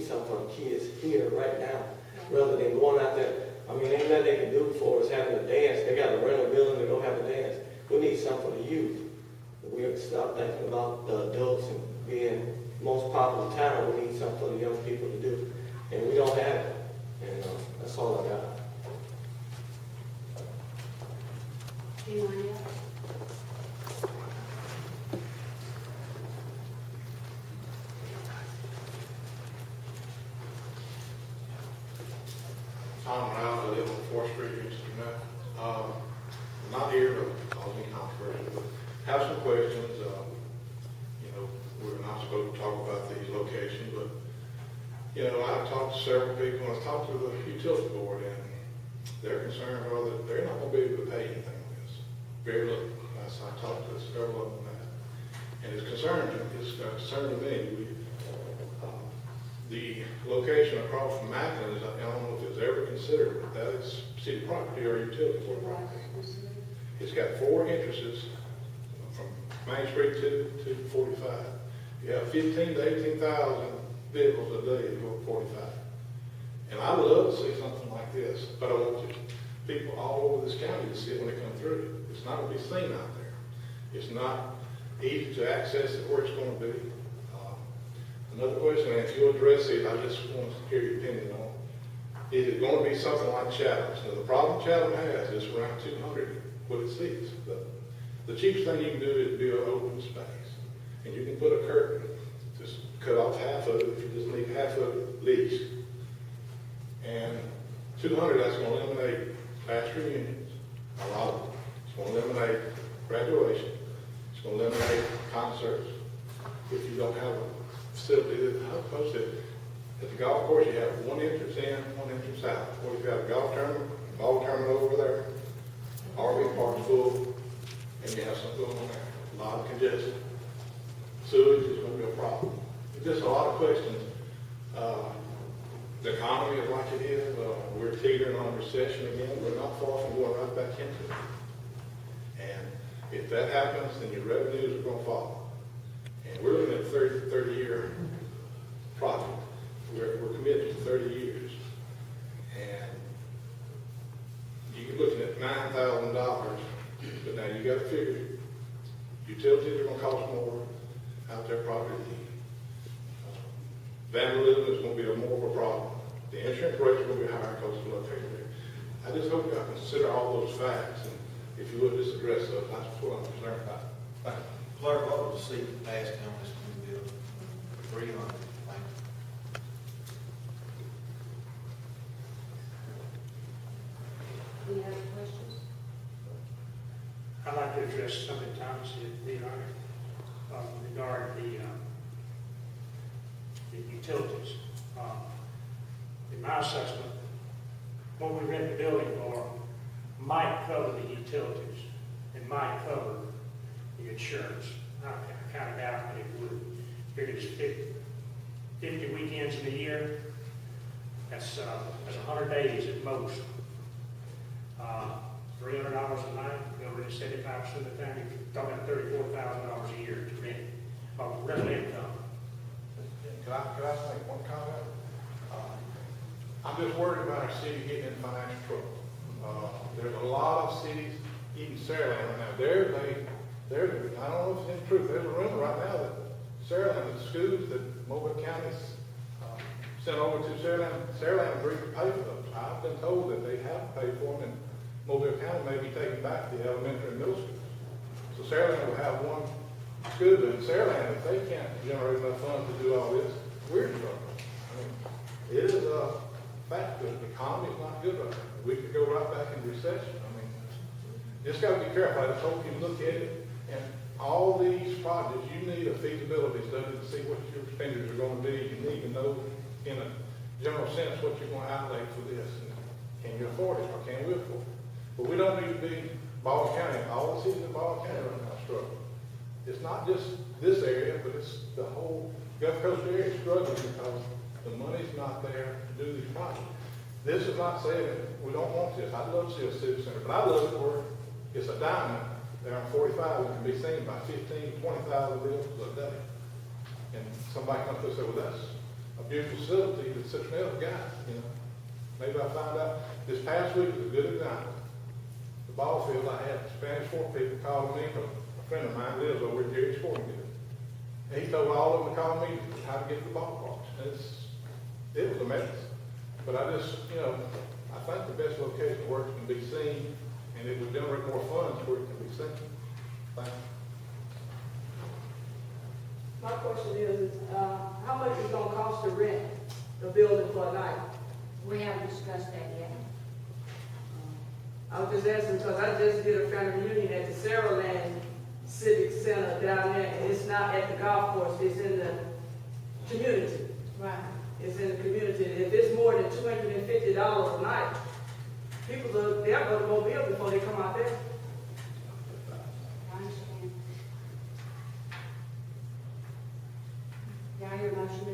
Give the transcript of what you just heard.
need something for the kids here right now, rather than going out there. I mean, ain't nothing they can do for us having a dance. They got a rental building to go have a dance. We need something for the youth. We have to stop thinking about the adults and being most popular town. We need something for the young people to do, and we don't have it. And that's all I got. Anyone else? Tom Brown, I live on 4th Street, here in Citronelle. Not here to cause any controversy, but have some questions. We're not supposed to talk about these locations, but, I've talked to several people, and I've talked to the utility board, and their concerns are that they're not going to be able to pay anything on this. Very little. I talked to several of them on that. And it's concerning to me. The location across from Macklin is, I don't know if it's ever considered, but that is city property or utility board property. It's got 4 entrances from Main Street to 45. You have 15,000 to 18,000 vehicles a day that go at 45. And I would love to see something like this, but I want people all over this county to see it when they come through. It's not going to be seen out there. It's not easy to access it where it's going to be. Another question, and if you address it, I just want to hear your opinion on it. Is it going to be something like Chatham's? Now, the problem Chatham has is around 200 what it seats. The cheapest thing you can do is build open space. And you can put a curtain, just cut off half of it if you just leave half of it leased. And 200, that's going to eliminate class reunions, a lot of them. It's going to eliminate graduation. It's going to eliminate concerts. If you don't have a facility that posted at the golf course, you have one entrance in, one entrance out. Or you've got a golf tournament, ball tournament over there, RV park's full, and you have something going on there. A lot of congestion. Sewage is going to be a problem. Just a lot of questions. The economy is like it is. We're teetering on a recession again. We're not far from going right back into it. And if that happens, then your revenues are going to fall. And we're looking at a 30-year project. We're committed to 30 years. And you're looking at $9,000, but now you got to figure utilities are going to cost more out there probably. Vandalism is going to be more of a problem. The insurance rates are going to be higher because of located there. I just hope y'all consider all those facts, and if you would just address those, that's what I'm concerned about. Thank you. Clerk, what was the seat passed on this new bill? 300. Thank you. Any other questions? I'd like to address something Thomas did regarding the utilities. In my assessment, what we rent the building for might cover the utilities and might cover the insurance. I kind of doubt that it would. Figure it's 50 weekends in a year. That's 100 days at most. $300 a night, you know, 75% of the time, you're talking about $34,000 a year to rent, of rental income. Can I make one comment? I'm just worried about our city getting in financial trouble. There's a lot of cities, even Saraland right now, I don't know if it's in truth, there's a rumor right now that Saraland, the schools that Mobile County's sent over to Saraland agreed to pay for those. I've been told that they have paid for them, and Mobile County may be taking back the elementary and middle schools. So Saraland will have one school, and Saraland, if they can't generate enough funds to do all this, we're in trouble. I mean, it is a fact that the economy is not good right now. We could go right back into recession. I mean, just got to be careful. I just hope you look at it, and all these projects, you need a feasibility study to see what your expenditures are going to be. You need to know, in a general sense, what you're going to outlay for this. And can you afford it, or can we afford it? But we don't need to be Baldwin County. All the cities in Baldwin County right now struggle. It's not just this area, but it's the whole Gulf Coast area struggling because the money's not there to do these projects. This is not saying that we don't want this. I'd love to see a civic center, but I love it where it's a diamond there on 45 that can be seen by 15,000 to 20,000 vehicles a day. And somebody comes up and says, well, a beautiful facility that Citronelle got, you know. Maybe I find out, this past week was a good example. The ball field, I had Spanish Fork people calling me, a friend of mine lives over at Jerry Sporting Goods. And he told all of them to call me how to get to the ballparks. And it was a mess. But I just, you know, I think the best location where it can be seen, and it would generate more funds where it can be seen. Thank you. My question is, how much is it gonna cost to rent the building for a night? We haven't discussed that yet. I was just asking because I just did a family reunion at the Saraland Civic Center down there, and it's not at the golf course, it's in the community. Right. It's in the community. If it's more than $250 a night, people they'll go to Mobile before they come out there. I understand. Now your motion